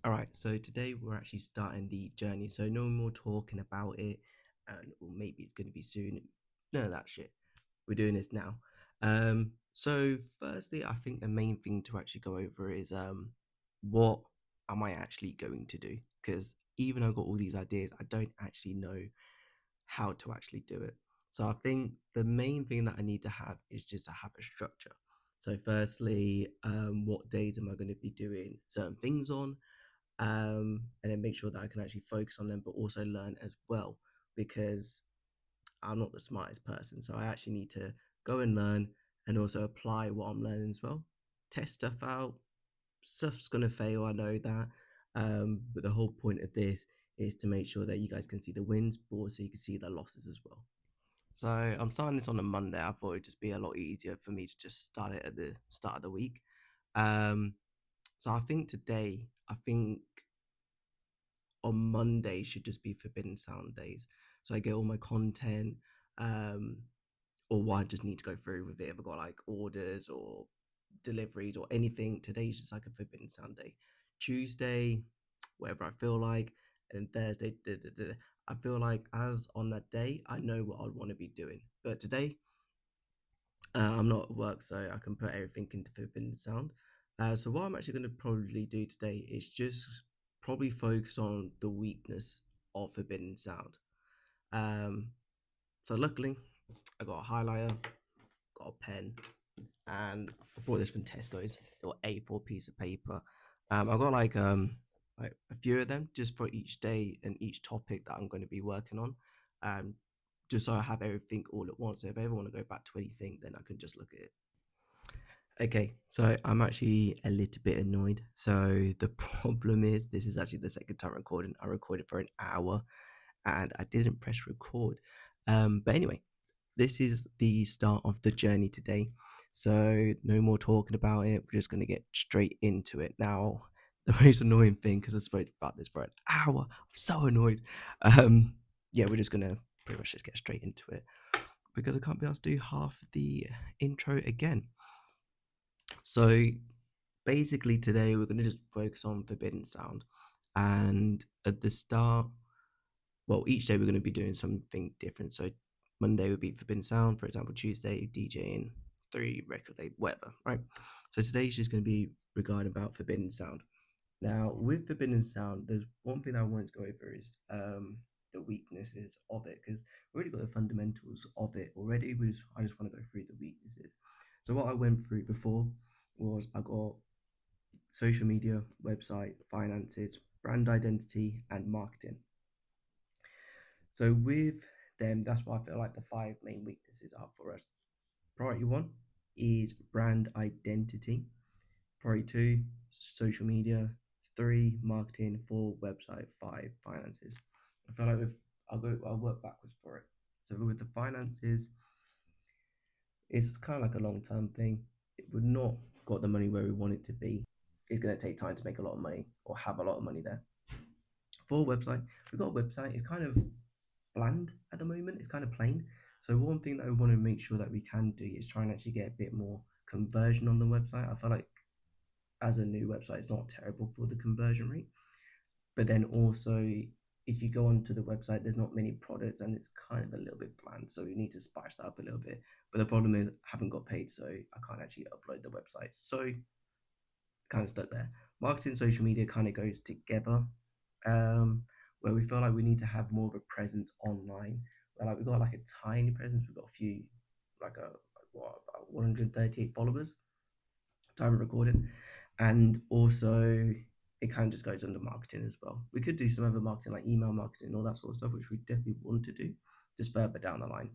All right, so today we're actually starting the journey. So no more talking about it, and or maybe it's going to be soon. None of that shit. We're doing this now. So firstly, I think the main thing to actually go over is what am I actually going to do? Because even though I've got all these ideas, I don't actually know how to actually do it. So I think the main thing that I need to have is just to have a structure. So firstly, what days am I going to be doing certain things on? And then make sure that I can actually focus on them, but also learn as well because I'm not the smartest person. So I actually need to go and learn and also apply what I'm learning as well. Test stuff out. Stuff's going to fail. I know that. But the whole point of this is to make sure that you guys can see the wins, but also you can see the losses as well. So I'm starting this on a Monday. I thought it'd just be a lot easier for me to just start it at the start of the week. Um, so I think today, I think on Monday should just be Forbidden Sound days. So I get all my content, um, or what I just need to go through with it. If I've got like orders or deliveries or anything, today's just like a Forbidden Sound day. Tuesday, whatever I feel like, and Thursday, I feel like as on that day, I know what I'd want to be doing. But today, I'm not at work, so I can put everything into Forbidden Sound. So what I'm actually going to probably do today is just probably focus on the weakness of Forbidden Sound. Um, so luckily, I got a highlighter, got a pen, and I bought this from Tesco's. Little A4 piece of paper. I got like a few of them just for each day and each topic that I'm going to be working on. Um, just so I have everything all at once. So if I ever want to go back to anything, then I can just look at it. Okay, so I'm actually a little bit annoyed. So the problem is, this is actually the second time recording. I recorded for an hour and I didn't press record. But anyway, this is the start of the journey today. So no more talking about it. We're just going to get straight into it. Now, the most annoying thing, because I spoke about this for an hour, I'm so annoyed. Um, yeah, we're just going to pretty much just get straight into it because I can't be asked to do half the intro again. So basically today we're going to just focus on Forbidden Sound, and at the start, well, each day we're going to be doing something different. So Monday would be Forbidden Sound, for example. Tuesday, DJing, three record label, whatever, right? So today's just going to be regarding about Forbidden Sound. Now with Forbidden Sound, there's one thing that I wanted to go over is the weaknesses of it, because we already got the fundamentals of it already. I just want to go through the weaknesses. So what I went through before was I got social media, website, finances, brand identity, and marketing. So with them, that's why I feel like the five main weaknesses are for us. Priority one is brand identity. Priority two, social media. Three, marketing. Four, website. Five, finances. I feel like I'll work backwards for it. So with the finances, it's kind of like a long term thing. It would not got the money where we want it to be. It's going to take time to make a lot of money or have a lot of money there. For a website, we've got a website. It's kind of bland at the moment. It's kind of plain. So one thing that I want to make sure that we can do is try and actually get a bit more conversion on the website. I feel like as a new website, it's not terrible for the conversion rate. But then also, if you go onto the website, there's not many products and it's kind of a little bit bland. So we need to spice that up a little bit. But the problem is, I haven't got paid, so I can't actually upload the website. So kind of stuck there. Marketing, social media kind of goes together, um, where we feel like we need to have more of a presence online. Where like we've got like a tiny presence, we've got a few, like a what about 138 followers, time recorded, and also it kind of just goes under marketing as well. We could do some other marketing like email marketing and all that sort of stuff, which we definitely want to do just further down the line.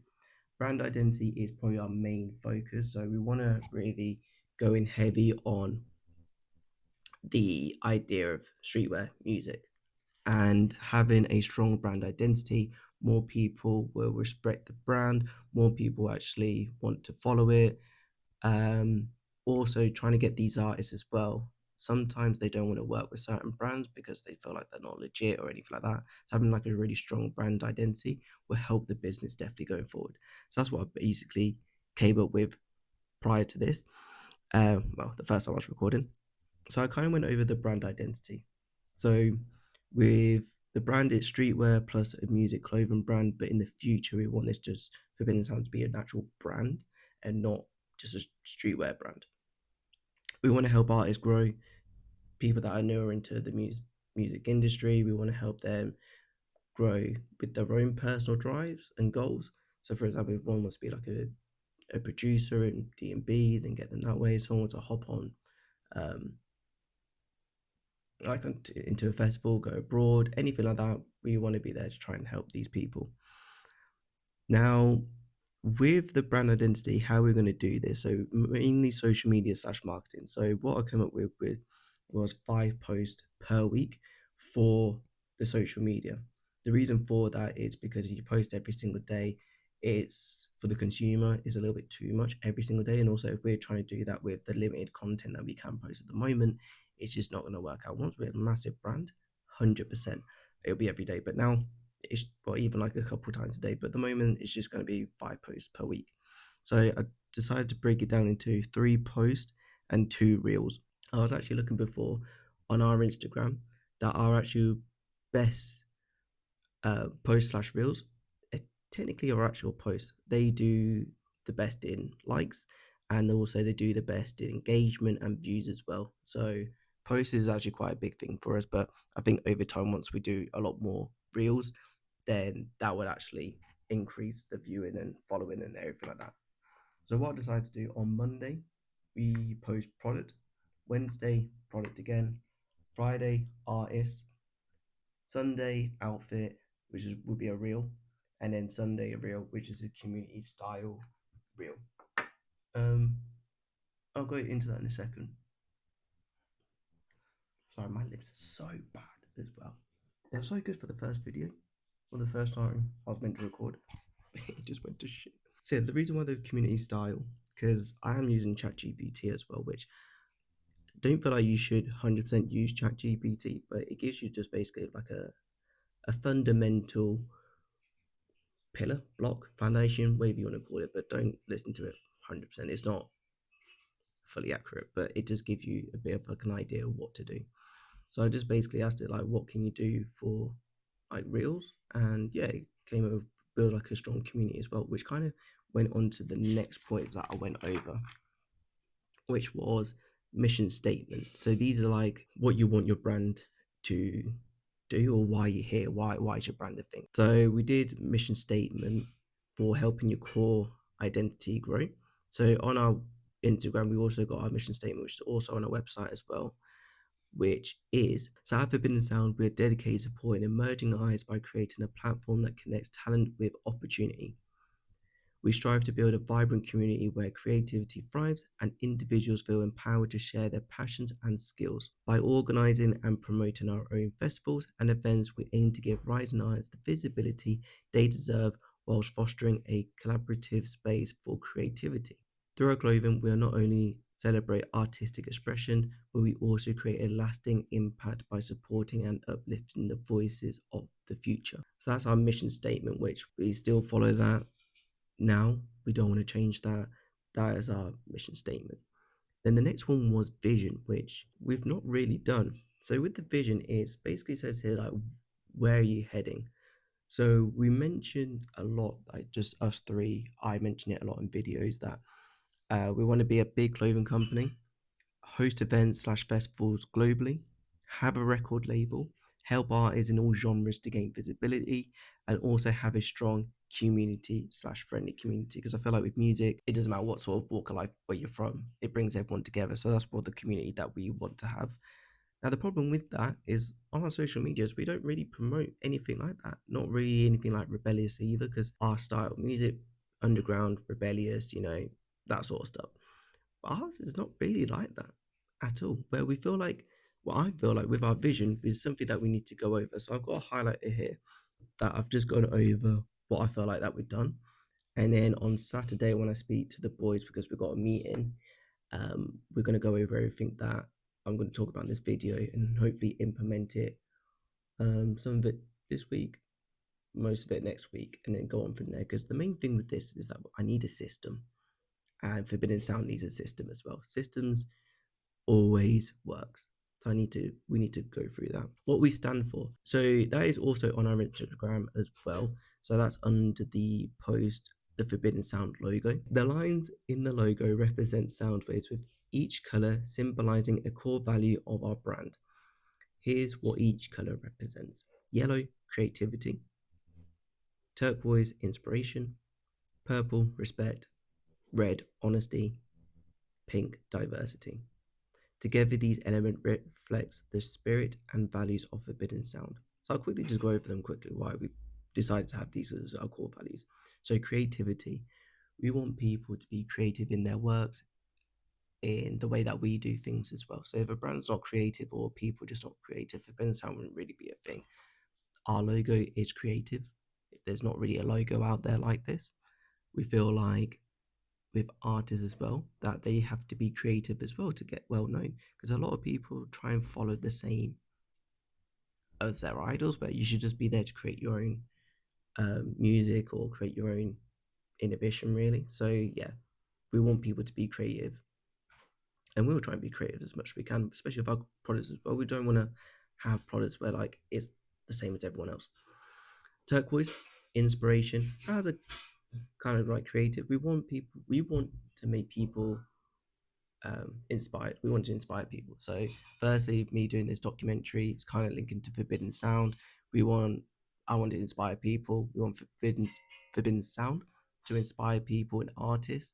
Brand identity is probably our main focus, so we want to really go in heavy on the idea of streetwear music and having a strong brand identity. More people will respect the brand, more people actually want to follow it. um, Also trying to get these artists as well, sometimes they don't want to work with certain brands because they feel like they're not legit or anything like that. So having like a really strong brand identity will help the business definitely going forward. So that's what I basically came up with prior to this, well, the first time I was recording. So I kind of went over the brand identity. So with the brand, it's streetwear plus a music clothing brand. But in the future, we want this just Forbidden Sound to be an actual brand and not just a streetwear brand. We want to help artists grow, people that are newer into the music industry. We want to help them grow with their own personal drives and goals. So, for example, if one wants to be like a producer in D&B, then get them that way. Someone wants to hop on um, into a festival, go abroad, anything like that. We want to be there to try and help these people. Now, with the brand identity, how we're going to do this? So mainly social media / marketing. So what I came up with was 5 posts per week for the social media. The reason for that is because you post every single day, it's for the consumer is a little bit too much every single day. And also if we're trying to do that with the limited content that we can post at the moment, it's just not going to work out. Once we're a massive brand, 100%, it'll be every day. But now it's well, even like a couple times a day. But at the moment, it's just going to be 5 posts per week. So I decided to break it down into 3 posts and 2 reels. I was actually looking before on our Instagram that our actual best post / reels, technically our actual posts, they do the best in likes, and also they do the best in engagement and views as well. So posts is actually quite a big thing for us, but I think over time, once we do a lot more reels, then that would actually increase the viewing and following and everything like that. So what I decided to do on Monday, we post product. Wednesday, product again. Friday, artist. Sunday, outfit, which would be a reel, and then Sunday, a reel, which is a community style reel. Um, I'll go into that in a second. Sorry, my lips are so bad as well. They're so good for the first video, or the first time I was meant to record. It just went to shit. So the reason why the community style, because I am using ChatGPT as well, which don't feel like you should 100% use ChatGPT, but it gives you just basically like a fundamental pillar, block, foundation, whatever you want to call it, but don't listen to it 100%. It's not fully accurate, but it does give you a bit of like an idea of what to do. So I just basically asked it like, what can you do for like reels? And yeah, it came over build like a strong community as well, which kind of went on to the next point that I went over, which was mission statement. So these are like what you want your brand to do or why you're here, why is your brand a thing. So we did mission statement for helping your core identity grow. So on our Instagram, we also got our mission statement, which is also on our website as well, which is so at Forbidden Sound, we're dedicated to supporting emerging artists by creating a platform that connects talent with opportunity. We strive to build a vibrant community where creativity thrives and individuals feel empowered to share their passions and skills. By organising and promoting our own festivals and events, we aim to give rising artists the visibility they deserve whilst fostering a collaborative space for creativity. Through our clothing, we will not only celebrate artistic expression, but we also create a lasting impact by supporting and uplifting the voices of the future. So that's our mission statement, which we still follow that now. We don't want to change that. That is our mission statement. Then the next one was vision, which we've not really done. So with the vision, is basically says here like, where are you heading? So we mentioned a lot, like just us three. I mention it a lot in videos that we want to be a big clothing company, host events / festivals globally, have a record label, help artists in all genres to gain visibility, and also have a strong community / friendly community. Because I feel like with music, it doesn't matter what sort of walk of life where you're from, it brings everyone together. So that's what the community that we want to have. Now, the problem with that is on our social medias, we don't really promote anything like that. Not really anything like rebellious either, because our style of music, underground, rebellious, that sort of stuff. But ours is not really like that at all. Where we feel like, what I feel like with our vision is something that we need to go over. So I've got a highlighter here that I've just gone over what I feel like that we've done. And then on Saturday, when I speak to the boys, because we've got a meeting, we're going to go over everything that I'm going to talk about in this video and hopefully implement it. Some of it this week, most of it next week, and then go on from there. Because the main thing with this is that I need a system, and Forbidden Sound needs a system as well. Systems always works. So we need to go through that. What we stand for. So that is also on our Instagram as well. So that's under the post, the Forbidden Sound logo. The lines in the logo represent sound waves with each color symbolizing a core value of our brand. Here's what each color represents: yellow, creativity; turquoise, inspiration; purple, respect; red, honesty; pink, diversity. Together, these elements reflects the spirit and values of Forbidden Sound. So I'll quickly just go over them quickly why we decided to have these as our core values. So creativity, we want people to be creative in their works, in the way that we do things as well. So if a brand's not creative or people just not creative, Forbidden Sound wouldn't really be a thing. Our logo is creative. There's not really a logo out there like this. We feel like with artists as well that they have to be creative as well to get well known, because a lot of people try and follow the same as their idols, but you should just be there to create your own music or create your own innovation, really. So yeah, we want people to be creative, and we'll try and be creative as much as we can, especially with our products as well. We don't want to have products where like it's the same as everyone else. Turquoise, inspiration, as a kind of like creative. We want to make people inspired. We want to inspire people. So, firstly, me doing this documentary, it's kind of linking to Forbidden Sound. I want to inspire people. We want Forbidden Sound to inspire people and artists,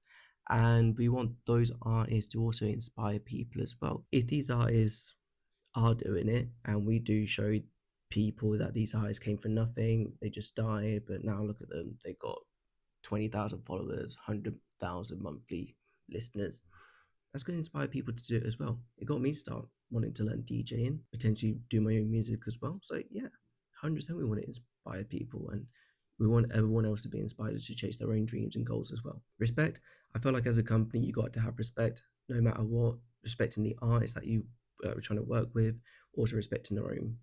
and we want those artists to also inspire people as well. If these artists are doing it, and we do show people that these artists came from nothing, they just died, but now look at them, they got 20,000 followers, 100,000 monthly listeners. That's going to inspire people to do it as well. It got me to start wanting to learn DJing, potentially do my own music as well. So yeah, 100% we want to inspire people, and we want everyone else to be inspired to chase their own dreams and goals as well. Respect. I feel like as a company, you got to have respect no matter what. Respecting the artists that you are trying to work with, also respecting our own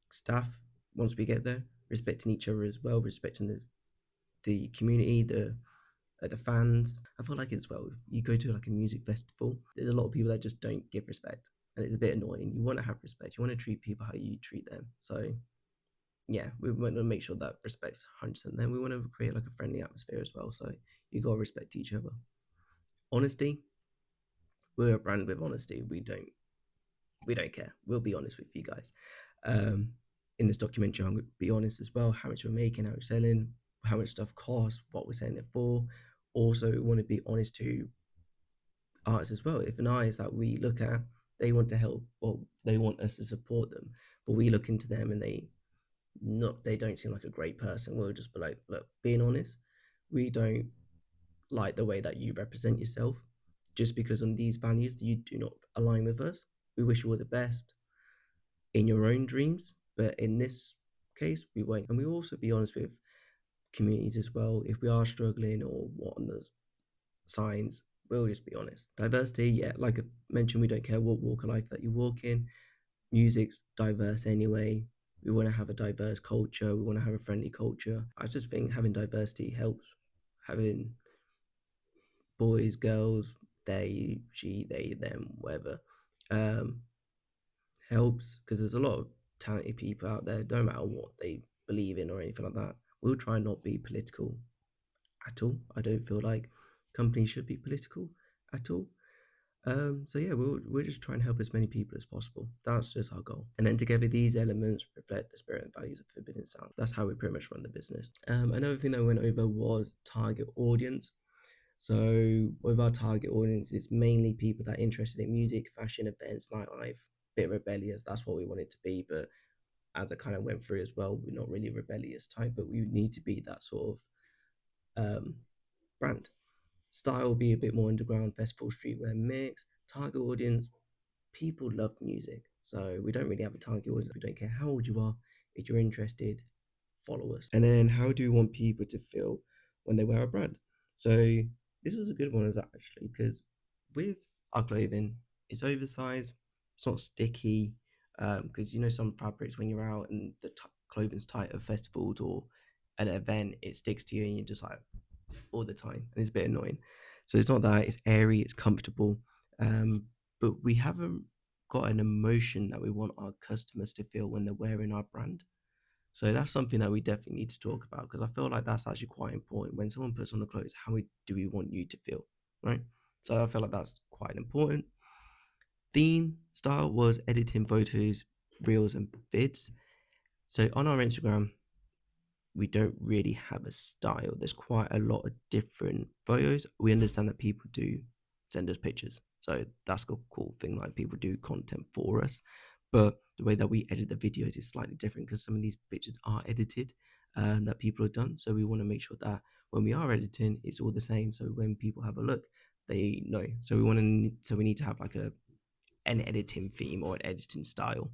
staff once we get there, respecting each other as well, respecting the community, the fans. I feel like as well, you go to like a music festival, there's a lot of people that just don't give respect, and it's a bit annoying. You want to have respect. You want to treat people how you treat them. So yeah, we want to make sure that respect's 100%. Then we want to create like a friendly atmosphere as well. So you gotta respect each other. Honesty. We're a brand with honesty. We don't care. We'll be honest with you guys. Um, in this documentary, I'm going to be honest as well. How much we're making, how we're selling, how much stuff costs, what we're selling it for. Also, we want to be honest to artists as well. If an artist that we look at, they want to help, or they want us to support them, but we look into them and they don't seem like a great person, we'll just be like, look, being honest, we don't like the way that you represent yourself. Just because on these values you do not align with us, we wish you all the best in your own dreams, but in this case we won't. And we also be honest with communities as well. If we are struggling or what on the signs, we'll just be honest. Diversity, yeah, like I mentioned, we don't care what walk of life that you walk in. Music's diverse anyway. We want to have a diverse culture. We want to have a friendly culture. I just think having diversity helps. Having boys, girls, they, she, they, them, whatever, um, helps, because there's a lot of talented people out there. No matter what they believe in or anything like that, we'll try not be political at all. I don't feel like companies should be political at all. So yeah, we'll just try and help as many people as possible. That's just our goal. And then together, these elements reflect the spirit and values of Forbidden Sound. That's how we pretty much run the business. Another thing that we went over was target audience. So with our target audience, it's mainly people that are interested in music, fashion, events, nightlife, bit rebellious. That's what we wanted to be. But as I kind of went through as well, we're not really rebellious type, but we need to be that sort of brand. Style will be a bit more underground, festival, streetwear mix. Target audience, people love music. So we don't really have a target audience. We don't care how old you are. If you're interested, follow us. And then how do you want people to feel when they wear a brand? So this was a good one as actually, because with our clothing, it's oversized, it's not sticky. Because you know some fabrics when you're out and the clothing's tight at festivals or at an event, it sticks to you and you're just like all the time, and it's a bit annoying. So it's not that, it's airy, it's comfortable. But we haven't got an emotion that we want our customers to feel when they're wearing our brand. So that's something that we definitely need to talk about because I feel like that's actually quite important. When someone puts on the clothes, do we want you to feel, right? So I feel like that's quite important. Theme style was editing photos, reels, and vids. So on our Instagram, we don't really have a style. There's quite a lot of different photos. We understand that people do send us pictures. So that's a cool thing. Like people do content for us. But the way that we edit the videos is slightly different because some of these pictures are edited that people have done. So we want to make sure that when we are editing, it's all the same. So when people have a look, they know. So we need to have like an editing theme or an editing style.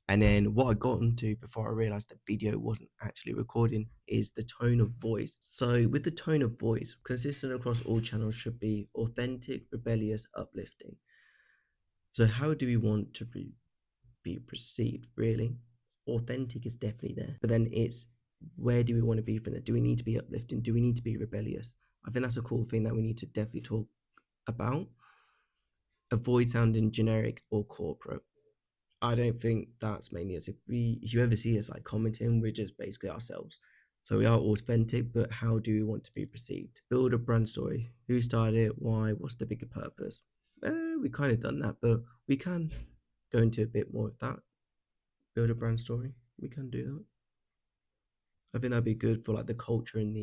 And then what I got into before I realized that video wasn't actually recording is the tone of voice. So with the tone of voice, consistent across all channels should be authentic, rebellious, uplifting. So how do we want to be perceived, really? Authentic is definitely there. But then it's where do we want to be from there? Do we need to be uplifting? Do we need to be rebellious? I think that's a cool thing that we need to definitely talk about. Avoid sounding generic or corporate. I don't think that's mainly us. If you ever see us like commenting, we're just basically ourselves. So we are authentic, but how do we want to be perceived? Build a brand story. Who started it? Why? What's the bigger purpose? We kind of done that, but we can go into a bit more of that. Build a brand story. We can do that. I think that'd be good for like the culture and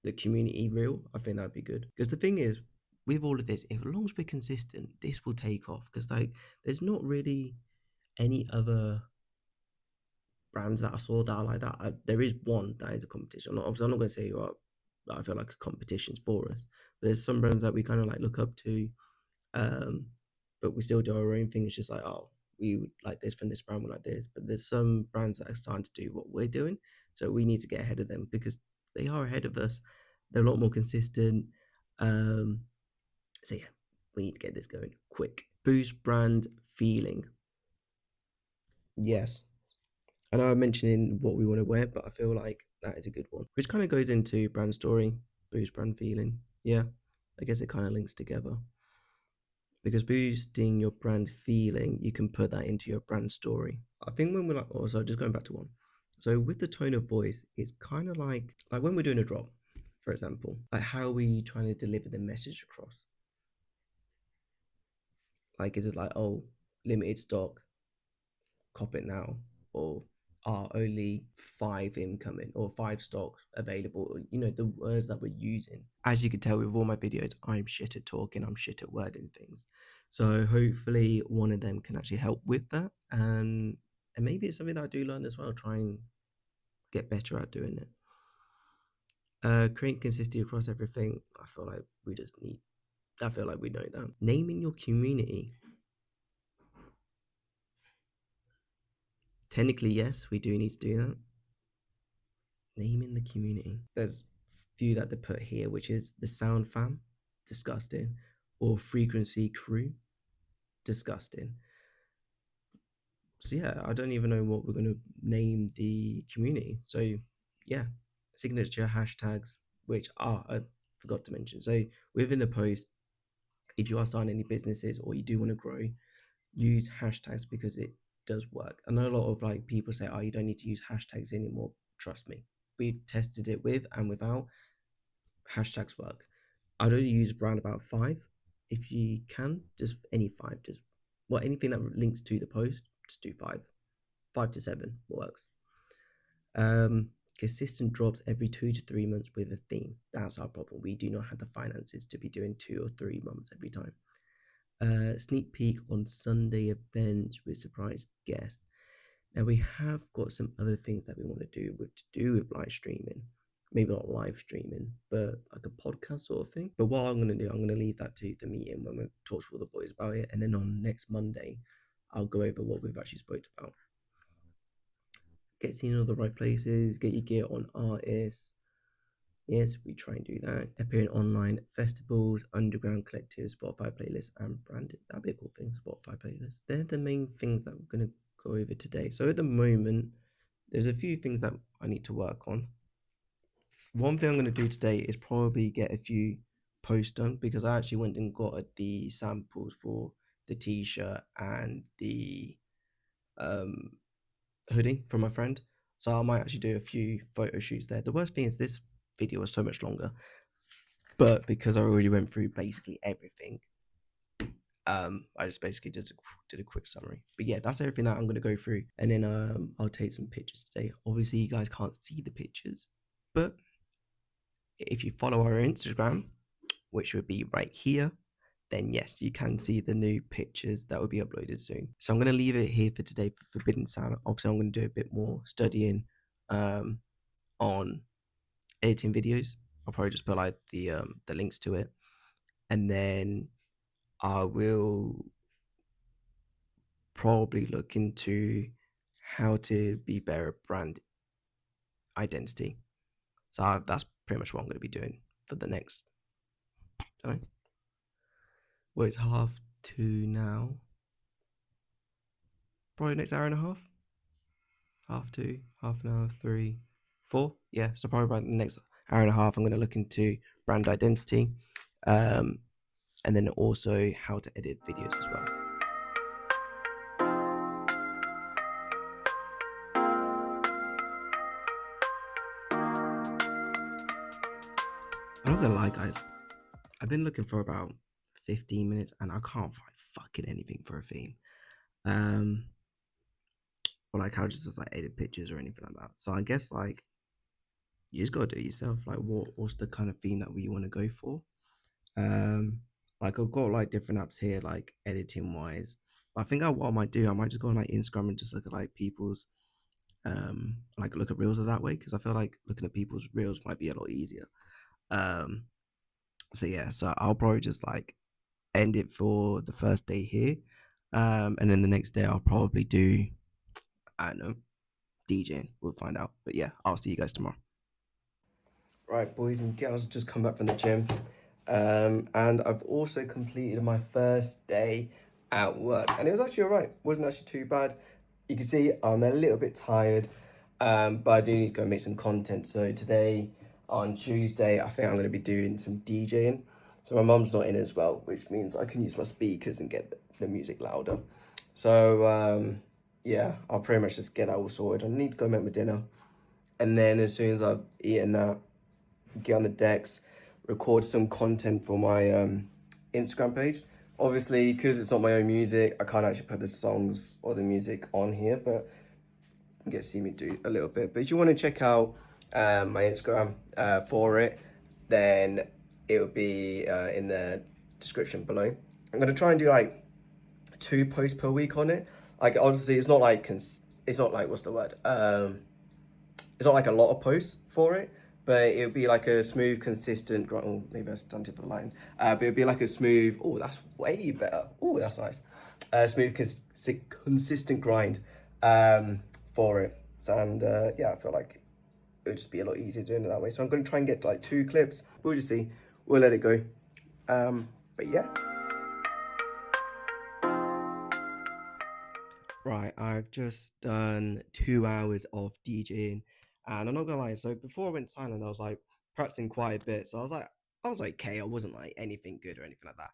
the community reel. I think that'd be good because the thing is, with all of this, if as long as we're consistent, this will take off. Because like, there's not really any other brands that I saw that are like that. There is one that is a competition. Obviously, I'm not going to say what I feel like a competition's for us. But there's some brands that we kind of like look up to, um, but we still do our own thing. It's just like, oh, we would like this from this brand, we like this. But there's some brands that are starting to do what we're doing, so we need to get ahead of them because they are ahead of us. They're a lot more consistent. Um, so yeah, we need to get this going quick. Boost brand feeling. Yes, I know I'm mentioning what we want to wear, but I feel like that is a good one, which kind of goes into brand story, boost brand feeling. Yeah, I guess it kind of links together because boosting your brand feeling, you can put that into your brand story. I think when we're like, also just going back to one. So with the tone of voice, it's kind of like when we're doing a drop, for example, like how are we trying to deliver the message across? Like, is it like, oh, limited stock, cop it now, or are only five incoming or five stocks available? You know, the words that we're using. As you can tell with all my videos, I'm shit at talking, I'm shit at wording things. So hopefully one of them can actually help with that. And maybe it's something that I do learn as well, try and get better at doing it. Create consistency across everything. I feel like we know that. Naming your community. Technically, yes, we do need to do that. Naming the community. There's few that they put here, which is the Sound Fam, disgusting, or Frequency Crew, disgusting. So yeah, I don't even know what we're gonna name the community. So yeah, signature hashtags, which are I forgot to mention. So within the post, if you are starting any businesses or you do want to grow, use hashtags because it does work. I know a lot of like people say, oh, you don't need to use hashtags anymore. Trust me, we tested it with and without. Hashtags work. I'd only use around about five. If you can, just any five, just well, anything that links to the post, just do five. 5 to 7 works. Consistent drops every 2 to 3 months with a theme. That's our problem. We do not have the finances to be doing 2 or 3 months every time. Sneak peek on Sunday events with surprise guests. Now we have got some other things that we want to do with live streaming. Maybe not live streaming, but like a podcast sort of thing. But what I'm gonna do, I'm gonna leave that to the meeting when we talk to all the boys about it, and then on next Monday, I'll go over what we've actually spoke about. Get seen in all the right places, get your gear on artists. Yes, we try and do that. Appear in online festivals, underground collectives, Spotify playlists, and branded. That'd be a cool thing, Spotify playlists. They're the main things that we're going to go over today. So at the moment, there's a few things that I need to work on. One thing I'm going to do today is probably get a few posts done because I actually went and got the samples for the t-shirt and the um hoodie from my friend. So I might actually do a few photo shoots there. The worst thing is this video was so much longer, but because I already went through basically everything, I just basically did a quick summary. But yeah, that's everything that I'm gonna go through, and then I'll take some pictures today. Obviously, you guys can't see the pictures, but if you follow our Instagram, which would be right here, then yes, you can see the new pictures that will be uploaded soon. So I'm going to leave it here for today for Forbidden Sound. Obviously, I'm going to do a bit more studying um, on editing videos. I'll probably just put like the links to it, and then I will probably look into how to be better at brand identity. So that's pretty much what I'm going to be doing for the next. I don't know. Well, it's 2:30 now. Probably next hour and a half. 2:30, half an hour, 3, 4. Yeah, so probably about the next hour and a half, I'm going to look into brand identity, um, and then also how to edit videos as well. I'm not gonna lie, guys. I've been looking for about 15 minutes, and I can't find fucking anything for a theme. Um, or like how to just like edit pictures or anything like that. So I guess like you just gotta do it yourself. Like, what's the kind of theme that we want to go for? Um, like I've got like different apps here, like editing wise. But I think what I might do, I might just go on like Instagram and just look at like people's like look at reels of that way, because I feel like looking at people's reels might be a lot easier. Um, so yeah, so I'll probably just like end it for the first day here. And then the next day I'll probably do, I don't know, DJing. We'll find out. But yeah, I'll see you guys tomorrow. Right, boys and girls, just come back from the gym. And I've also completed my first day at work. And it was actually all right. Wasn't actually too bad. You can see I'm a little bit tired, but I do need to go make some content. So today, on Tuesday, I think I'm going to be doing some DJing. So my mum's not in as well, which means I can use my speakers and get the music louder. So, yeah, I'll pretty much just get that all sorted. I need to go make my dinner. And then as soon as I've eaten that, get on the decks, record some content for my Instagram page. Obviously, because it's not my own music, I can't actually put the songs or the music on here, but you get to see me do a little bit. But if you want to check out my Instagram for it, then it will be in the description below. I'm gonna try and do like 2 posts per week on it. Like obviously, it's not like it's not like what's the word? It's not like a lot of posts for it, but it would be like a smooth, consistent. Oh, maybe I stunted the line. But it would be like a smooth. Oh, that's way better. Oh, that's nice. Smooth, consistent grind for it. And yeah, I feel like it would just be a lot easier doing it that way. So I'm going to try and get like 2 clips. We'll just see. We'll let it go. But yeah. Right, I've just done 2 hours of DJing, and I'm not gonna lie. So before I went silent, I was like practicing quite a bit. So I was like, okay, I wasn't like anything good or anything like that.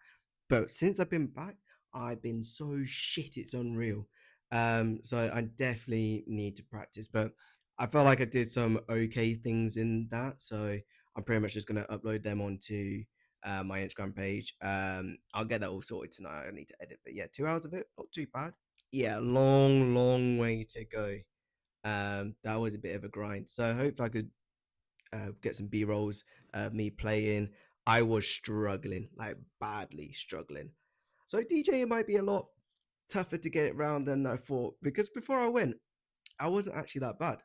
But since I've been back, I've been so shit, it's unreal. So I definitely need to practice. But I felt like I did some okay things in that, so I'm pretty much just gonna upload them onto my Instagram page. I'll get that all sorted tonight. I need to edit, but yeah, 2 hours of it, not too bad. Yeah, long way to go. That was a bit of a grind. So hopefully I could get some B rolls, me playing. I was struggling, like badly struggling. So DJing might be a lot tougher to get it round than I thought, because before I went, I wasn't actually that bad.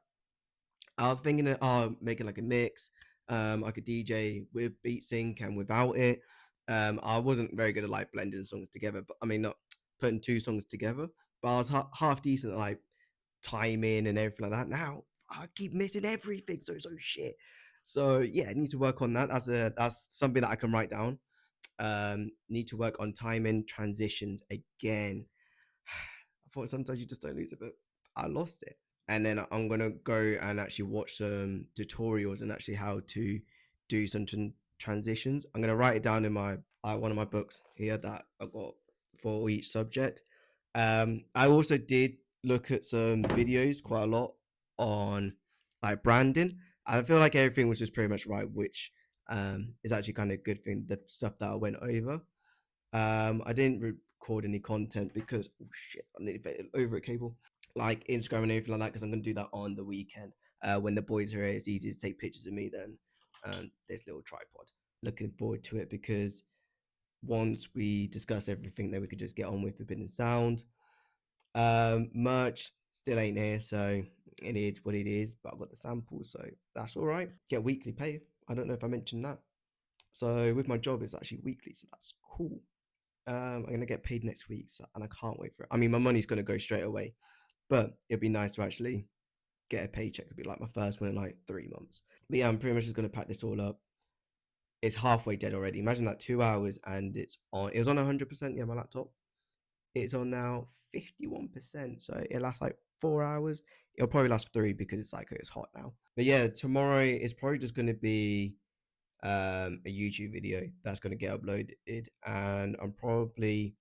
I was thinking of making like a mix. I could DJ with beat sync and without it. I wasn't very good at like blending songs together, but I mean not putting 2 songs together. But I was half decent at like timing and everything like that. Now I keep missing everything, so shit. So yeah, I need to work on that. That's something that I can write down. Need to work on timing transitions again. I thought sometimes you just don't lose it, but I lost it. And then I'm gonna go and actually watch some tutorials and actually how to do some transitions. I'm gonna write it down in my one of my books here that I got for each subject. I also did look at some videos quite a lot on like branding. I feel like everything was just pretty much right, which is actually kind of a good thing. The stuff that I went over. I didn't record any content because oh shit, I nearly fell over a cable. Like Instagram and everything like that, because I'm gonna do that on the weekend. When the boys are here, it's easy to take pictures of me then. This little tripod. Looking forward to it because once we discuss everything, then we could just get on with Forbidden Sound. Merch still ain't here, so it is what it is. But I've got the samples, so that's all right. Get weekly pay. I don't know if I mentioned that. So with my job, it's actually weekly, so that's cool. I'm gonna get paid next week, so, and I can't wait for it. I mean, my money's gonna go straight away, but it'd be nice to actually get a paycheck. It'd be like my first one in like 3 months. But yeah, I'm pretty much just gonna pack this all up. It's halfway dead already. Imagine that 2 hours and it's on. It was on 100%. Yeah, my laptop. It's on now 51%. So it lasts like 4 hours. It'll probably last three because it's hot now. But yeah, tomorrow is probably just gonna be a YouTube video that's gonna get uploaded, and I'm probably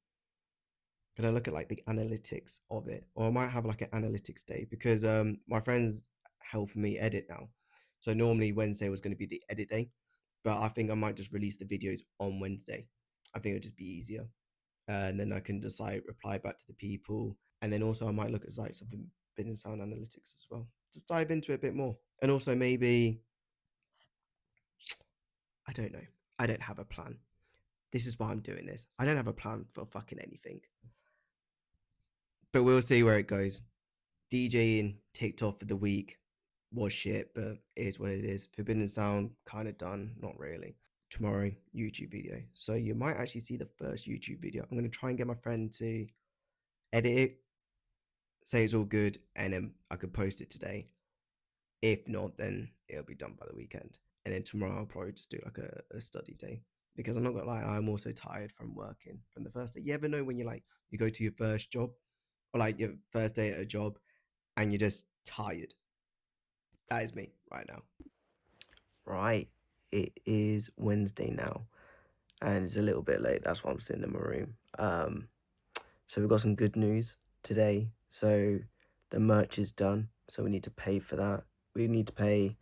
gonna look at like the analytics of it, or I might have like an analytics day because my friends helping me edit now. So normally Wednesday was going to be the edit day, but I think I might just release the videos on Wednesday. I think it'll just be easier, and then I can just like reply back to the people, and then also I might look at like something bit in sound analytics as well. Just dive into it a bit more, and also maybe I don't know. I don't have a plan. This is why I'm doing this. I don't have a plan for fucking anything, but we'll see where it goes. DJing TikTok for the week was shit, but it is what it is. Forbidden Sound kind of done, not really. Tomorrow, YouTube video. So you might actually see the first YouTube video. I'm gonna try and get my friend to edit it, say it's all good, and then I could post it today. If not, then it'll be done by the weekend. And then tomorrow I'll probably just do like a study day. Because I'm not gonna lie, I'm also tired from working from the first day. You ever know when you go to your first job or like your first day at a job and you're just tired? That is me right now. Right. It is Wednesday now, and it's a little bit late. That's why I'm sitting in my room. So we've got some good news today. So the merch is done. So we need to pay for that. We need to pay.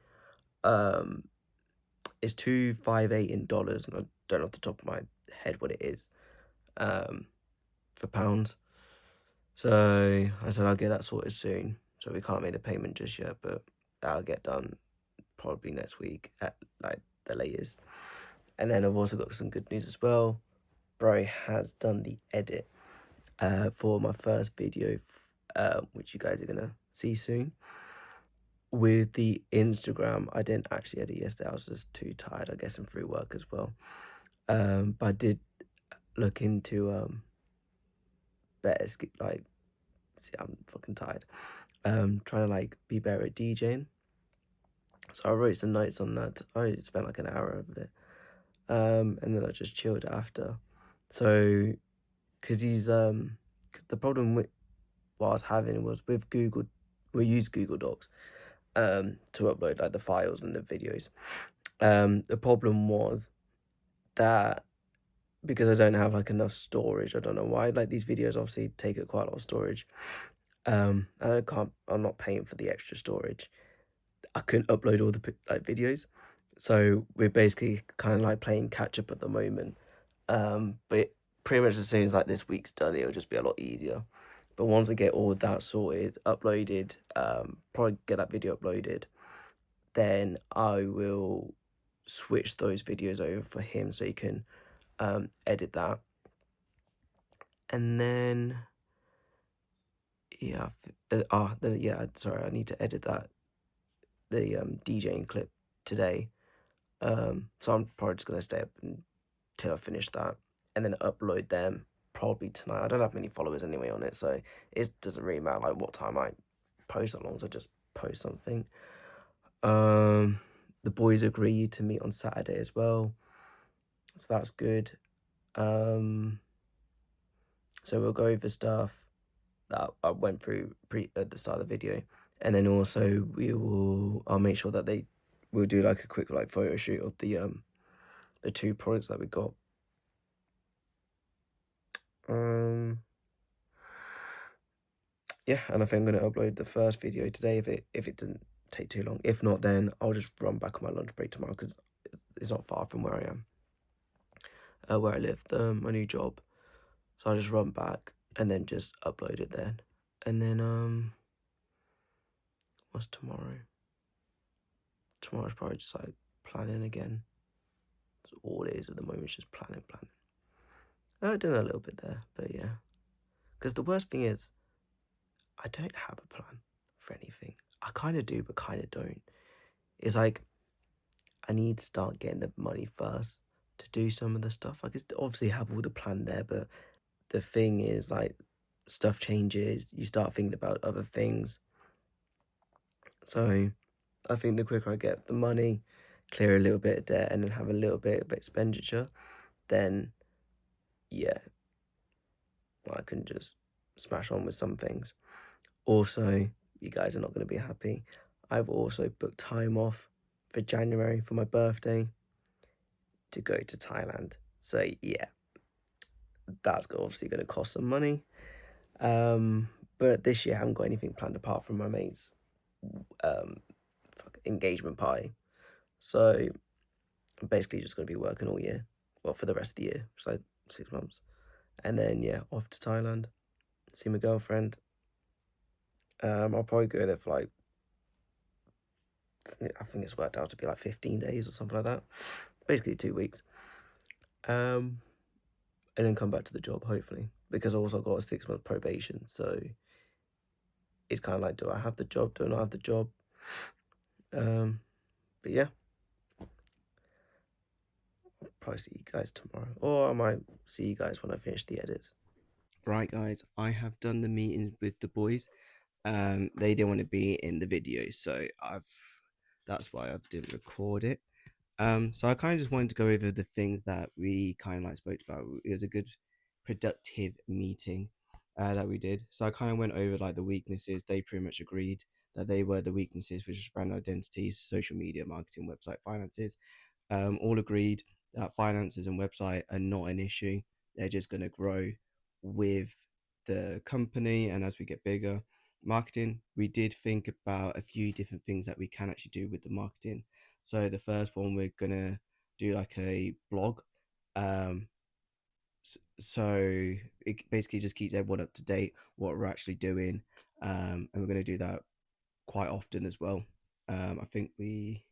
It's $258 in dollars, and I don't know off the top of my head what it is. For pounds. So I said I'll get that sorted soon. So we can't make the payment just yet, but that'll get done probably next week at like the latest. And then I've also got some good news as well. Bro has done the edit for my first video, which you guys are gonna see soon. With the Instagram, I didn't actually edit yesterday. I was just too tired, I guess, and through work as well. But I did look into better like. See, I'm fucking tired. Trying to like be better at DJing. So I wrote some notes on that. I spent like an hour of it. And then I just chilled after. So, because cause the problem with what I was having was with Google, we use Google Docs, to upload like the files and the videos. The problem was that because I don't have like enough storage, I don't know why. Like these videos obviously take up quite a lot of storage. And I'm not paying for the extra storage. I couldn't upload all the like videos, so we're basically kind of like playing catch up at the moment. But pretty much as soon as like this week's done, it'll just be a lot easier. But once I get all that sorted, uploaded, probably get that video uploaded, then I will switch those videos over for him so he can edit that. And then yeah, sorry, I need to edit the DJing clip today. So I'm probably just gonna stay up until I finish that, and then upload them probably tonight. I don't have many followers anyway on it, so it doesn't really matter like what time I post, as long as I just post something. The boys agreed to meet on Saturday as well, so that's good. So we'll go over stuff that I went through at the start of the video, and then also I'll make sure that we'll do like a quick like photo shoot of the two products that we got. Um, yeah, and I think I'm gonna upload the first video today if it didn't take too long. If not, then I'll just run back on my lunch break tomorrow because it's not far from where I am, where I live, my new job. So I'll just run back and then just upload it then. And then what's tomorrow? Tomorrow's probably just like planning again. That's all it is at the moment. It's just planning, planning. I did a little bit there, but yeah. Because the worst thing is, I don't have a plan for anything. I kind of do, but kind of don't. It's like I need to start getting the money first to do some of the stuff. I could obviously have all the plan there, but the thing is, like, stuff changes. You start thinking about other things. So I think the quicker I get the money, clear a little bit of debt, and then have a little bit of expenditure, then yeah, I can just smash on with some things. Also, you guys are not going to be happy. I've also booked time off for January for my birthday to go to Thailand. So yeah, that's obviously going to cost some money. But this year I haven't got anything planned apart from my mate's um engagement party. So I'm basically just going to be working all year. Well, for the rest of the year, so like 6 months, and then yeah, off to Thailand, see my girlfriend. I'll probably go there for like I think it's worked out to be like 15 days or something like that. Basically 2 weeks. Um, and then come back to the job hopefully because I also got a 6 month probation. So it's kind of like, do I have the job? Do I not have the job? But yeah, I'll probably see you guys tomorrow, or I might see you guys when I finish the edits. Right, guys, I have done the meeting with the boys. They didn't want to be in the video, so that's why I didn't record it. So I kind of just wanted to go over the things that we kind of like spoke about. It was a good, productive meeting that we did. So I kind of went over like the weaknesses. They pretty much agreed that they were the weaknesses, which is brand identities, social media, marketing, website, finances. All agreed that finances and website are not an issue. They're just going to grow with the company, and as we get bigger. Marketing, we did think about a few different things that we can actually do with the marketing. So the first one, we're gonna do like a blog. Um, so it basically just keeps everyone up to date what we're actually doing, and we're gonna do that quite often as well. I think we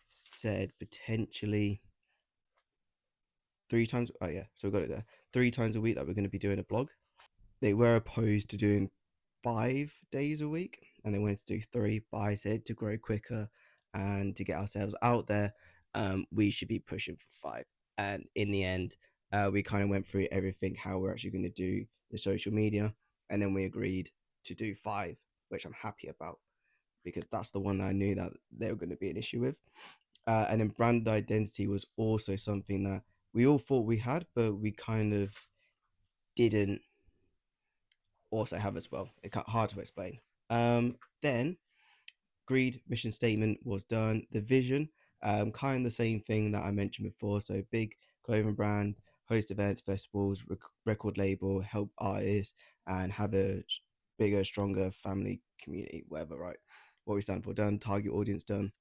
said potentially 3 times. Oh yeah, so we got it there. 3 times a week that we're going to be doing a blog. They were opposed to doing 5 days a week, and they wanted to do three. But I said to grow quicker and to get ourselves out there, we should be pushing for five. And in the end, we kind of went through everything how we're actually going to do the social media, and then we agreed to do five, which I'm happy about because that's the one I knew that they were going to be an issue with. And then brand identity was also something that we all thought we had, but we kind of didn't also have as well. It's hard to explain. Then greed mission statement was done. The vision, kind of the same thing that I mentioned before. So big clothing brand, host events, festivals, record label, help artists, and have a bigger, stronger family community, whatever. Right, what we stand for done. Target audience done.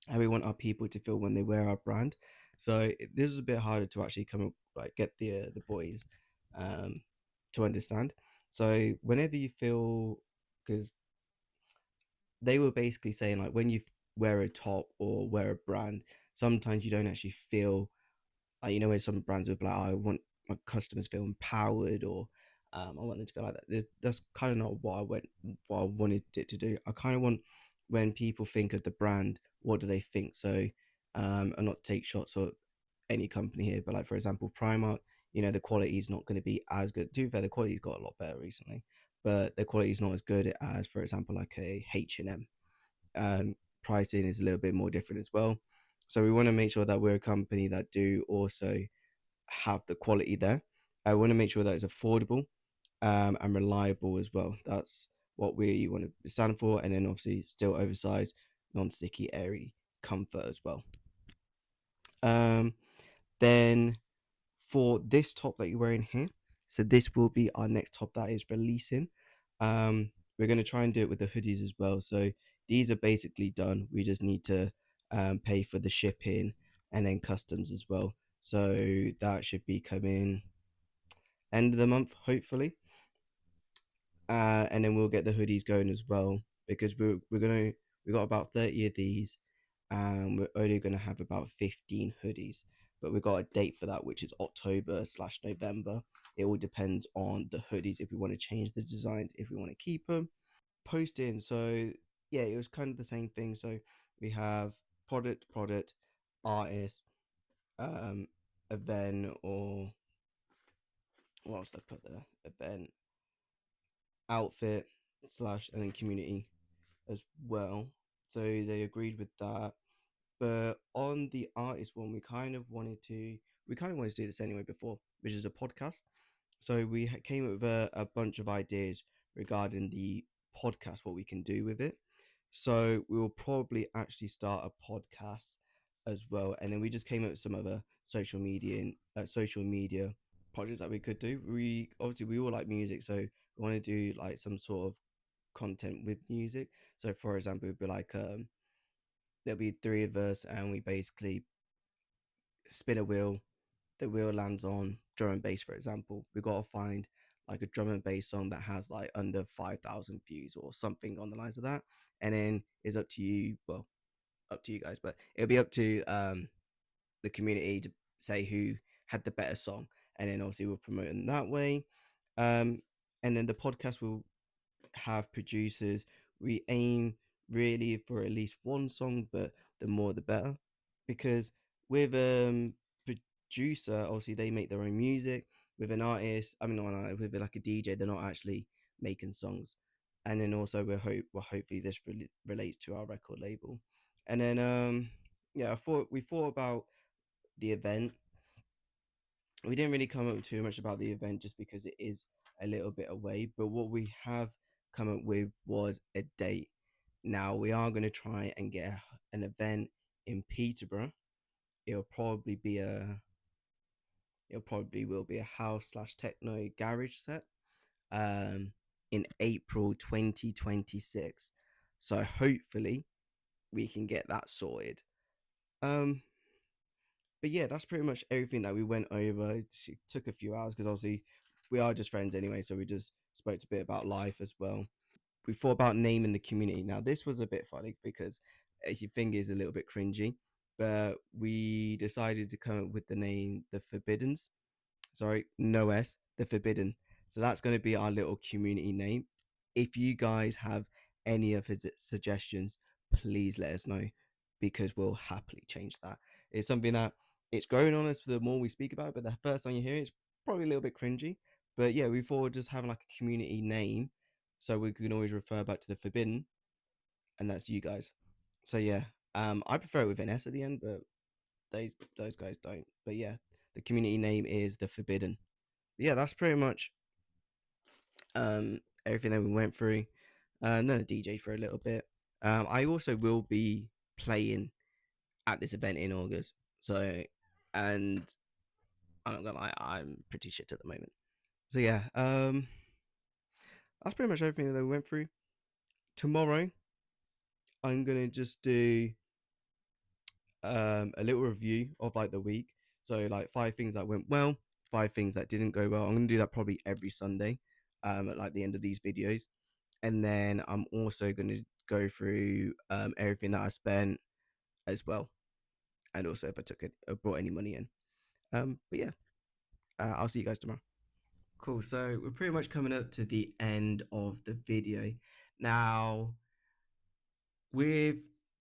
And we want our people to feel when they wear our brand. So this is a bit harder to actually come up, like get the boys um, to understand. So whenever you feel, because they were basically saying like when you wear a top or wear a brand, sometimes you don't actually feel where some brands are like, oh, I want my customers feel empowered or I want them to feel like that. That's kind of not what I wanted it to do. I kind of want when people think of the brand, what do they think? So, and not to take shots at any company here, but like for example, Primark, the quality is not going to be as good. To be fair, the quality's got a lot better recently, but the quality is not as good as, for example, like a H&M. Pricing is a little bit more different as well. So we want to make sure that we're a company that do also have the quality there. I want to make sure that it's affordable and reliable as well. That's what we want to stand for. And then obviously still oversized, non-sticky, airy comfort as well. Um, then for this top that you're wearing here, So this will be our next top that is releasing. We're going to try and do it with the hoodies as well. So these are basically done. We just need to pay for the shipping and then customs as well. So that should be coming end of the month, hopefully. And then we'll get the hoodies going as well because we got about 30 of these, and we're only gonna have about 15 hoodies. But we got a date for that, which is October/November. It all depends on the hoodies if we want to change the designs, if we want to keep them. Posting, so yeah, it was kind of the same thing. So we have product, artist, um, event, or what else did I put there? Event, outfit slash, and then community as well. So they agreed with that. But on the artist one, we kind of wanted to do this anyway before, which is a podcast. So we came up with a bunch of ideas regarding the podcast, what we can do with it. So we will probably actually start a podcast as well, and then we just came up with some other social media projects that we could do. We obviously we all like music, so we want to do like some sort of content with music. So for example, it'd be like there'll be three of us, and we basically spin a wheel. The wheel lands on drum and bass, for example. We got to find like a drum and bass song that has like under 5,000 views or something on the lines of that, and then it's up to you. Well, up to you guys, but it'll be up to the community to say who had the better song, and then obviously we'll promote it that way. Um, and then the podcast will have producers. We aim really for at least one song, but the more the better. Because with producer, obviously they make their own music. With an artist, I mean not an artist, with like a DJ, they're not actually making songs. And then also hopefully this relates to our record label. And then yeah, we thought about the event. We didn't really come up with too much about the event just because it is a little bit away. But what we have come up with was a date. Now we are going to try and get an event in Peterborough. It'll probably be a It'll probably will be a house slash techno garage set um in April 2026. So hopefully we can get that sorted. Um but yeah, that's pretty much everything that we went over. It took a few hours because obviously we are just friends anyway, so we just spoke a bit about life as well. We thought about naming the community. Now this was a bit funny because your thing is a little bit cringy, but we decided to come up with the name the Forbiddens. Sorry, no S, the Forbidden. So that's going to be our little community name. If you guys have any of his suggestions, please let us know because we'll happily change that. It's something that it's growing on us the more we speak about it, but the first time you hear it, it's probably a little bit cringy. But yeah, we thought just having like a community name so we can always refer back to the Forbidden, and that's you guys. So yeah, I prefer it with an S at the end, but those guys don't. But yeah, the community name is the Forbidden. Yeah, that's pretty much everything that we went through. Then a DJ for a little bit. I also will be playing at this event in August. So, and I'm not gonna lie, I'm pretty shit at the moment. So yeah, that's pretty much everything that we went through. Tomorrow, I'm gonna just do a little review of like the week. So like 5 things that went well, 5 things that didn't go well. I'm gonna do that probably every Sunday, at like the end of these videos. And then I'm also gonna go through everything that I spent as well, and also if I took it, brought any money in. But yeah, I'll see you guys tomorrow. Cool. So we're pretty much coming up to the end of the video now. With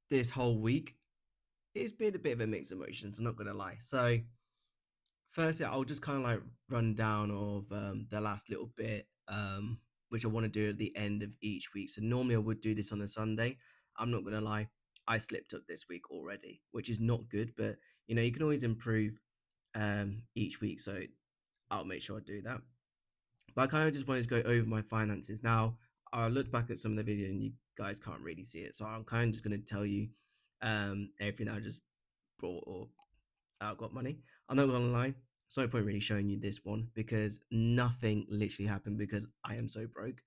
this whole week, it's been a bit of a mixed emotions. I'm not gonna lie. So firstly, I'll just kind of like run down of the last little bit, which I want to do at the end of each week. So normally I would do this on a Sunday. I'm not gonna lie, I slipped up this week already, which is not good. But you know, you can always improve each week. So I'll make sure I do that. But I kind of just wanted to go over my finances. Now I looked back at some of the videos and you guys can't really see it, so I'm kind of just gonna tell you everything that I just brought or got money. I'm not gonna lie. There's no point really showing you this one because nothing literally happened because I am so broke.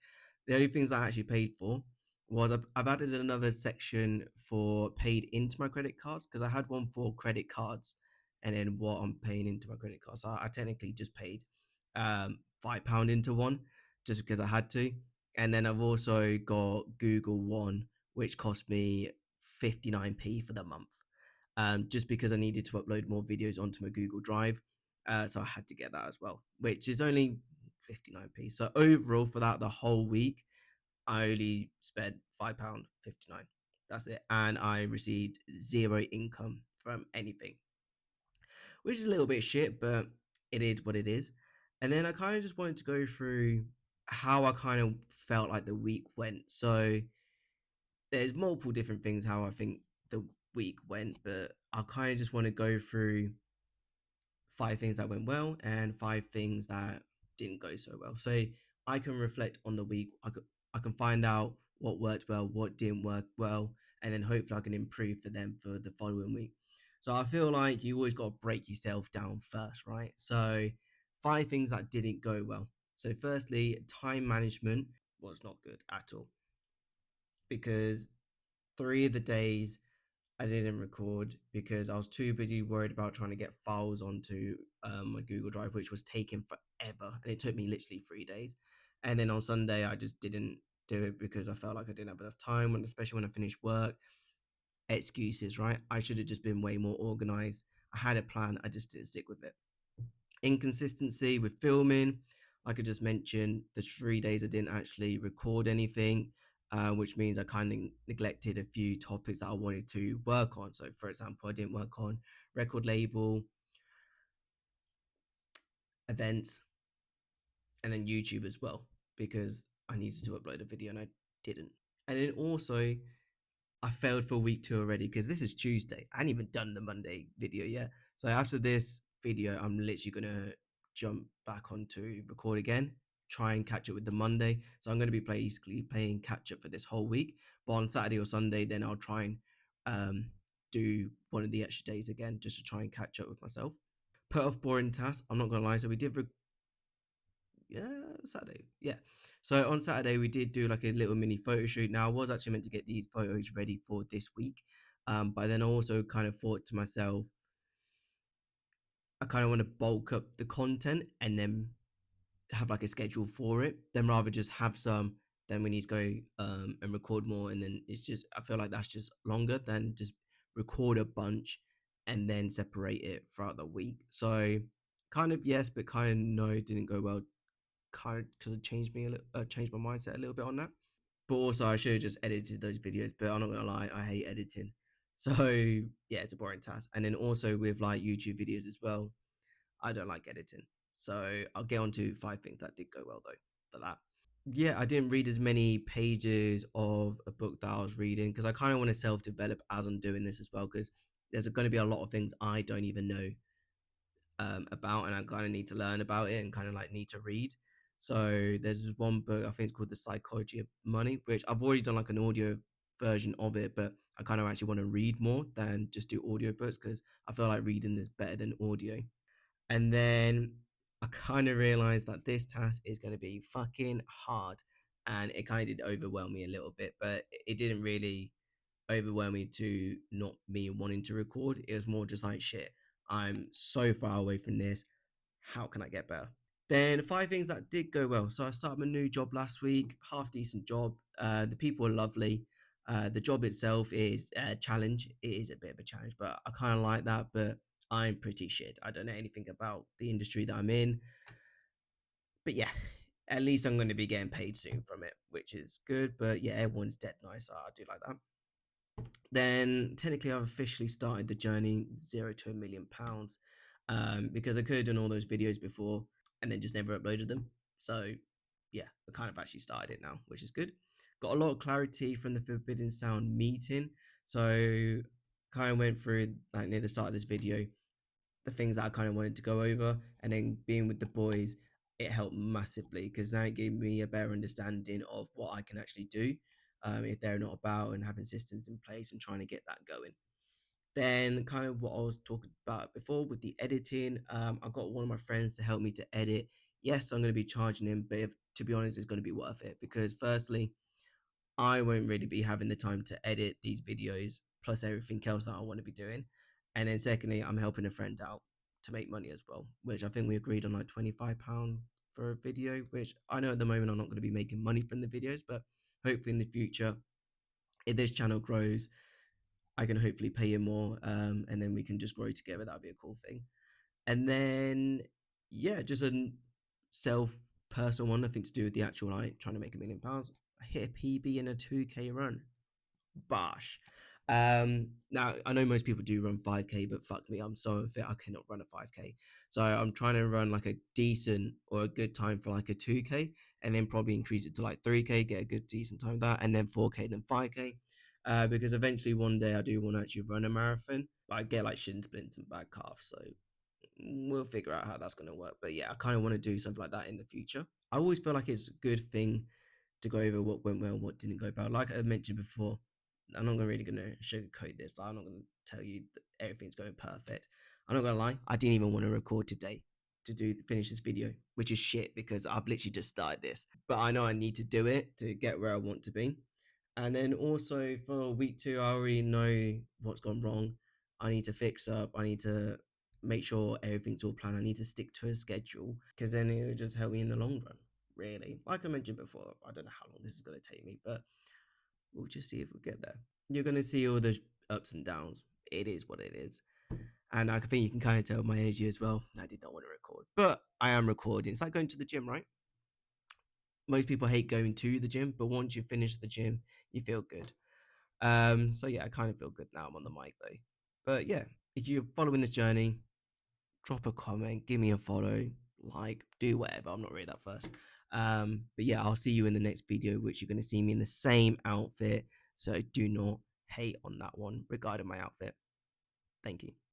The only things I actually paid for was I've added another section for paid into my credit cards because I had one for credit cards and then what I'm paying into my credit cards. So I technically just paid £5 into one just because I had to. And then I've also got Google One, which cost me 59p for the month. Just because I needed to upload more videos onto my Google Drive. So I had to get that as well, which is only 59p. So overall, for that, the whole week, I only spent £5 59. That's it. And I received zero income from anything, which is a little bit shit, but it is what it is. And then I kind of just wanted to go through how I kind of felt like the week went. So there's multiple different things how I think the week went, but I kind of just want to go through 5 things that went well and 5 things that didn't go so well. So I can reflect on the week. I can find out what worked well, what didn't work well, and then hopefully I can improve for them for the following week. So I feel like you always got to break yourself down first, right? So 5 things that didn't go well. So firstly, time management was not good at all because 3 of the days I didn't record because I was too busy worried about trying to get files onto my Google Drive, which was taking forever. And it took me literally 3 days. And then on Sunday, I just didn't do it because I felt like I didn't have enough time, when, especially when I finished work. Excuses, right? I should have just been way more organized. I had a plan, I just didn't stick with it. Inconsistency with filming. Like I just mentioned, the 3 days I didn't actually record anything, which means I kind of neglected a few topics that I wanted to work on. So, for example, I didn't work on record label, events, and then YouTube as well because I needed to upload a video and I didn't. And then also, I failed for week 2 already because this is Tuesday. I hadn't even done the Monday video yet. So after this video, I'm literally gonna jump back onto record again, try and catch up with the Monday. So I'm gonna be basically playing catch up for this whole week. But on Saturday or Sunday, then I'll try and do one of the extra days again just to try and catch up with myself. Put off boring tasks. I'm not gonna lie. So we did Saturday. Yeah. So on Saturday we did do like a little mini photo shoot. Now I was actually meant to get these photos ready for this week. But then I also kind of thought to myself, I kind of want to bulk up the content and then have like a schedule for it, then rather just have some, then we need to go and record more. And then it's just, I feel like that's just longer than just record a bunch and then separate it throughout the week. So kind of yes, but kind of no, didn't go well, kind of because it changed me a little, changed my mindset a little bit on that. But also, I should have just edited those videos. But I'm not gonna lie, I hate editing. So yeah, it's a boring task. And then also with like YouTube videos as well, I don't like editing. So I'll get on to 5 things that did go well though for that. Yeah, I didn't read as many pages of a book that I was reading because I kind of want to self develop as I'm doing this as well. Because there's going to be a lot of things I don't even know about, and I kind of need to learn about it and kind of like need to read. So there's this one book I think it's called The Psychology of Money, which I've already done like an audio version of it, but I kind of actually want to read more than just do audio books because I feel like reading is better than audio. And then I kind of realized that this task is going to be fucking hard, and it kind of did overwhelm me a little bit, but it didn't really overwhelm me to not me wanting to record. It was more just like shit. I'm so far away from this. How can I get better? Then 5 things that did go well. So I started my new job last week, half decent job. The people are lovely. The job itself is a challenge. It is a bit of a challenge, but I kind of like that. But I'm pretty shit. I don't know anything about the industry that I'm in. But yeah, at least I'm going to be getting paid soon from it, which is good. But yeah, everyone's dead nice. So I do like that. Then technically I've officially started the journey £0 to £1 million, because I could have done all those videos before and then just never uploaded them. So yeah, I kind of actually started it now, which is good. Got a lot of clarity from the Forbidden Sound meeting. So kind of went through like near the start of this video the things that I kind of wanted to go over, and then being with the boys, it helped massively because now it gave me a better understanding of what I can actually do if they're not about, and having systems in place and trying to get that going. Then kind of what I was talking about before with the editing, I got one of my friends to help me to edit. Yes, I'm going to be charging him, but if, to be honest, it's going to be worth it because firstly, I won't really be having the time to edit these videos plus everything else that I want to be doing. And then secondly, I'm helping a friend out to make money as well, which I think we agreed on like £25 for a video, which I know at the moment I'm not going to be making money from the videos, but hopefully in the future, if this channel grows, I can hopefully pay him more, and then we can just grow together. That'd be a cool thing. And then, yeah, just a self personal one, nothing to do with the actual like trying to make £1 million. I hit a PB in a 2K run. Bosh. Now I know most people do run 5K, but fuck me, I'm so unfit. I cannot run a 5K. So I'm trying to run like a decent or a good time for like a 2K, and then probably increase it to like 3K, get a good decent time with that, and then 4K, then 5K. Because eventually one day I do want to actually run a marathon, but I get like shin splints and bad calves, so we'll figure out how that's going to work. But yeah, I kind of want to do something like that in the future. I always feel like it's a good thing to go over what went well, what didn't go well. Like I mentioned before, I'm not really going to sugarcoat this. I'm not going to tell you that everything's going perfect. I'm not going to lie. I didn't even want to record today to finish this video, which is shit because I've literally just started this. But I know I need to do it to get where I want to be. And then also for week 2, I already know what's gone wrong. I need to fix up. I need to make sure everything's all planned. I need to stick to a schedule because then it will just help me in the long run. Really, like I mentioned before, I don't know how long this is going to take me, but we'll just see if we get there. You're going to see all the ups and downs. It is what it is. And I think you can kind of tell my energy as well. I did not want to record, but I am recording. It's like going to the gym, right? Most people hate going to the gym, but once you finish the gym, you feel good. So yeah, I kind of feel good now. I'm on the mic though. But yeah, if you're following this journey, drop a comment, give me a follow, like, do whatever. I'm not really that first. But yeah, I'll see you in the next video, which you're going to see me in the same outfit. So do not hate on that one regarding my outfit. Thank you.